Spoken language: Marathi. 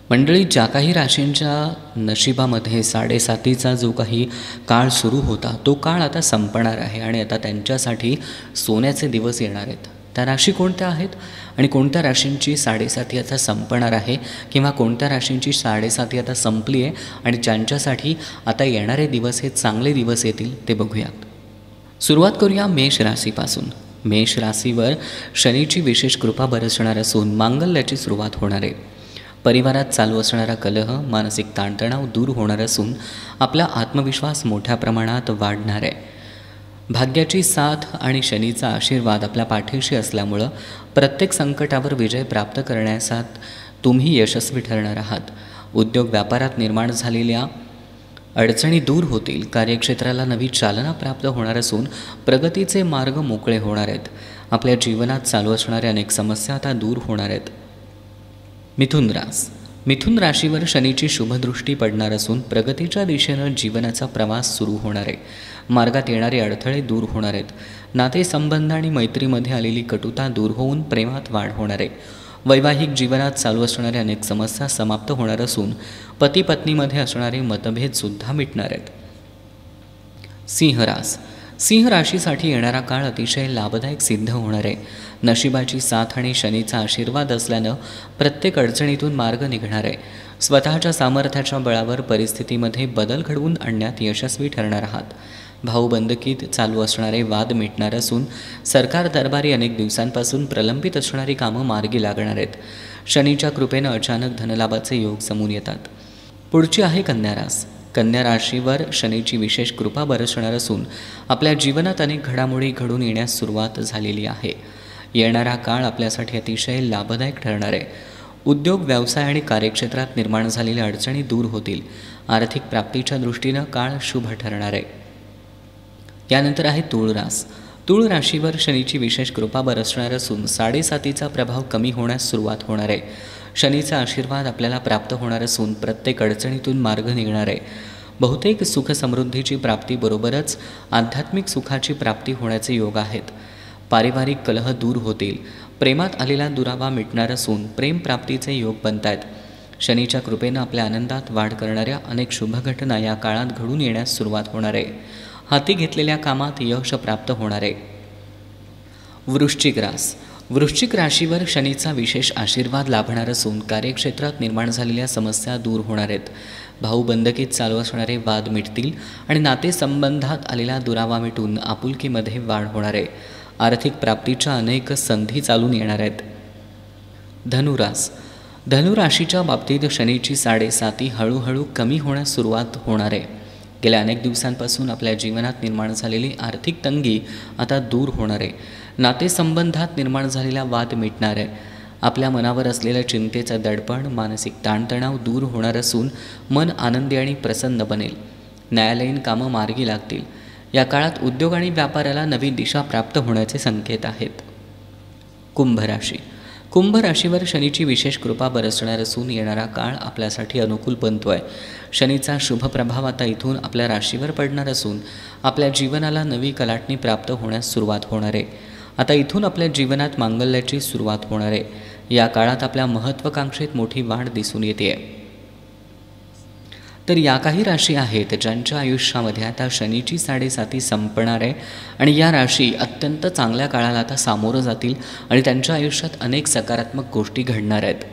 मंडळी, ज्या काही राशींच्या नशिबामध्ये 7.5चा जो काही काळ सुरू होता तो काळ आता संपणार आहे आणि आता त्यांच्यासाठी सोन्याचे दिवस येणार आहेत. त्या राशी कोणत्या आहेत आणि कोणत्या राशींची 7.5 आता संपणार आहे किंवा कोणत्या राशींची 7.5 आता संपली आहे आणि ज्यांच्यासाठी आता येणारे दिवस हे चांगले दिवस येतील ते बघूयात. सुरुवात करूया मेष राशीपासून. मेष राशीवर शनीची विशेष कृपा बरसणार असून मांगल्याची सुरुवात होणार आहे. परिवारात चालू असणारा कलह, मानसिक ताणतणाव दूर होणार असून आपला आत्मविश्वास मोठ्या प्रमाणात वाढणार आहे. भाग्याची साथ आणि शनीचा आशीर्वाद आपल्या पाठीशी असल्यामुळं प्रत्येक संकटावर विजय प्राप्त करण्यासाठी तुम्ही यशस्वी ठरणार आहात. उद्योग व्यापारात निर्माण झालेल्या अडचणी दूर होतील. कार्यक्षेत्राला नवी चालना प्राप्त होणार असून प्रगतीचे मार्ग मोकळे होणार आहेत. आपल्या जीवनात चालू असणाऱ्या अनेक समस्या आता दूर होणार आहेत. मिथुन राशीवर शनीची शुभदृष्टी पडणार असून प्रगतीच्या दिशेनं जीवनाचा प्रवास सुरू होणार आहे. मार्गात येणारे अडथळे दूर होणार आहेत. नातेसंबंध आणि मैत्रीमध्ये आलेली कटुता दूर होऊन प्रेमात वाढ होणार आहे. वैवाहिक जीवनात चालू असणाऱ्या अनेक समस्या समाप्त होणार असून पती पत्नीमध्ये असणारे मतभेदसुद्धा मिटणार आहेत. सिंह राशीसाठी येणारा काळ अतिशय लाभदायक सिद्ध होणार आहे. नशिबाची साथ आणि शनीचा आशीर्वाद असल्यानं प्रत्येक अडचणीतून मार्ग निघणार आहे. स्वतःच्या सामर्थ्याच्या बळावर परिस्थितीमध्ये बदल घडवून आणण्यात यशस्वी ठरणार आहात. भाऊबंदकीत चालू असणारे वाद मिटणार असून सरकार दरबारी अनेक दिवसांपासून प्रलंबित असणारी कामं मार्गी लागणार आहेत. शनीच्या कृपेनं अचानक धनलाभाचे योग समोर येतात. पुढची आहे कन्या राशीवर शनीची विशेष कृपा बरसणार असून आपल्या जीवनात अनेक घडामोडी घडून येण्यास सुरुवात झालेली आहे. येणारा काळ आपल्यासाठी अतिशय लाभदायक ठरणार आहे. उद्योग, व्यवसाय आणि कार्यक्षेत्रात निर्माण झालेल्या अडचणी दूर होतील. आर्थिक प्राप्तीच्या दृष्टीनं काळ शुभ ठरणार आहे. यानंतर आहे तूळ राशीवर शनीची विशेष कृपा बरसणार असून 7.5चा प्रभाव कमी होण्यास सुरुवात होणार आहे. शनीचा आशीर्वाद आपल्याला प्राप्त होणार असून प्रत्येक अडचणीतून मार्ग निघणार आहे. बहुतेक सुख समृद्धीची प्राप्तीबरोबरच आध्यात्मिक सुखाची प्राप्ती होण्याचे योग आहेत. पारिवारिक कलह दूर होतील. प्रेमात आलेला दुरावा मिटणार असून प्रेम प्राप्तीचे योग बनत आहेत. शनीच्या कृपेनं आपल्या आनंदात वाढ करणाऱ्या अनेक शुभ घटना या काळात घडून येण्यास सुरुवात होणार आहे. हाती घेतलेल्या कामात यश प्राप्त होणार आहे. वृश्चिक राशीवर शनीचा विशेष आशीर्वाद लाभणार असून कार्यक्षेत्रात निर्माण झालेल्या समस्या दूर होणार आहेत. भाऊबंदकीत चालू असणारे वाद मिटतील आणि नातेसंबंधात आलेला दुरावा मिटून आपुलकीमध्ये वाढ होणार आहे. आर्थिक प्राप्तीच्या अनेक संधी चालून येणार आहेत. धनुराशीच्या बाबतीत शनीची 7.5 हळूहळू कमी होण्यास सुरुवात होणार आहे. गेल्या अनेक दिवसांपासून आपल्या जीवनात निर्माण झालेली आर्थिक तंगी आता दूर होणार आहे. नातेसंबंधात निर्माण झालेला वाद मिटणार आहे. आपल्या मनावर असलेल्या चिंतेचं दडपण, मानसिक ताणतणाव दूर होणार असून मन आनंदी आणि प्रसन्न बनेल. न्यायालयीन कामं मार्गी लागतील. या काळात उद्योग आणि व्यापाराला नवी दिशा प्राप्त होण्याचे संकेत आहेत. कुंभ राशीवर शनीची विशेष कृपा बरसणार असून येणारा काळ आपल्यासाठी अनुकूल बनतोय. शनीचा शुभ प्रभाव आता इथून आपल्या राशीवर पडणार असून आपल्या जीवनाला नवी कलाटणी प्राप्त होण्यास सुरुवात होणार आहे. आता इथून आपल्या जीवनात मांगल्याची सुरुवात होणार आहे. या काळात आपल्या महत्त्वाकांक्षेत मोठी वाढ दिसून येते. तर या काही राशी आहेत ज्यांच्या आयुष्यामध्ये आता शनीची 7.5 संपणार आहे आणि या राशी अत्यंत चांगल्या काळाला आता सामोरं जातील आणि त्यांच्या आयुष्यात अनेक सकारात्मक गोष्टी घडणार आहेत.